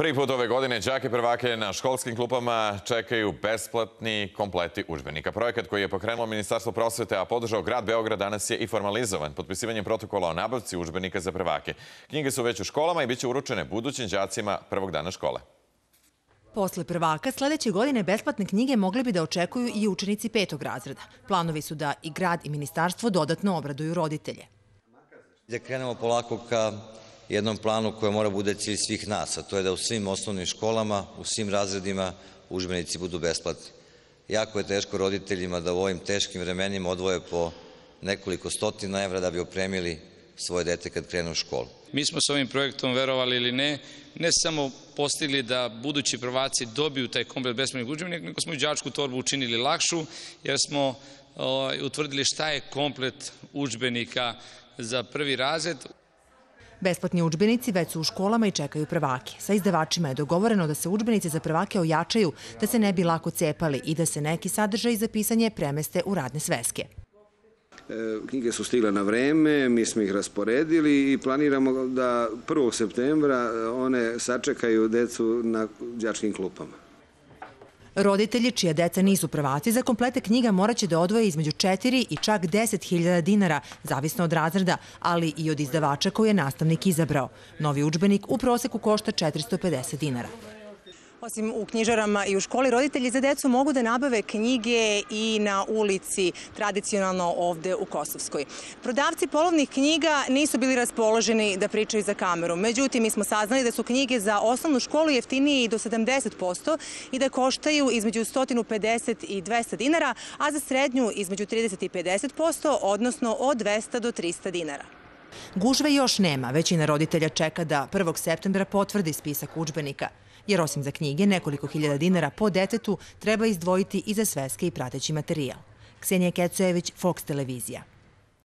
Prvi put ove godine đake prvake na školskim klupama čekaju besplatni kompleti udžbenika. Projekat koji je pokrenulo Ministarstvo prosvete, a podržao grad Beograd, danas je i formalizovan potpisivanjem protokola o nabavci udžbenika za prvake. Knjige su već u školama i biće uručene budućim đacima prvog dana škole. Posle prvaka, sledeće godine besplatne knjige mogli bi da očekuju i učenici 5. razreda. Planovi su da i grad i ministarstvo dodatno obraduju roditelje. Da krenemo polako ka jednom planu koji mora bude cilj svih nas, a to je da u svim osnovnim školama, u svim razredima udžbenici budu besplatni. Jako je teško roditeljima da u ovim teškim vremenima odvoje po nekoliko stotina evra da bi opremili svoje dete kad krenu u školu. Mi smo s ovim projektom, verovali ili ne samo postigli da budući prvaci dobiju taj komplet besplatnih udžbenika, nego smo i đačku torbu učinili lakšu, jer smo utvrdili šta je komplet udžbenika za prvi razred. Besplatni udžbenici već su u školama i čekaju prvake. Sa izdavačima je dogovoreno da se udžbenici za prvake ojačaju, da se ne bi lako cepali i da se neki sadržaji za pisanje premeste u radne sveske. Knjige su stigle na vreme, mi smo ih rasporedili i planiramo da 1. septembra one sačekaju decu na đačkim klupama. Roditelji čija deca nisu prvaci za komplete knjiga moraće da odvoje između 4 i čak 10.000 dinara, zavisno od razreda, ali i od izdavača koji je nastavnik izabrao. Novi udžbenik u proseku košta 450 dinara. Osim u knjižarama i u školi, roditelji za decu mogu da nabave knjige i na ulici, tradicionalno ovde u Kosovskoj. Prodavci polovnih knjiga nisu bili raspoloženi da pričaju za kameru. Međutim, mi smo saznali da su knjige za osnovnu školu jeftinije i do 70% i da koštaju između 150 i 200 dinara, a za srednju između 30 i 50%, odnosno od 200 do 300 dinara. Gužve još nema. Većina roditelja čeka da 1. septembra potvrdi spisak udžbenika. Jer osim za knjige, nekoliko hiljada dinara po detetu treba izdvojiti i za sveske i prateći materijal. Ksenija Kecojević, Fox televizija.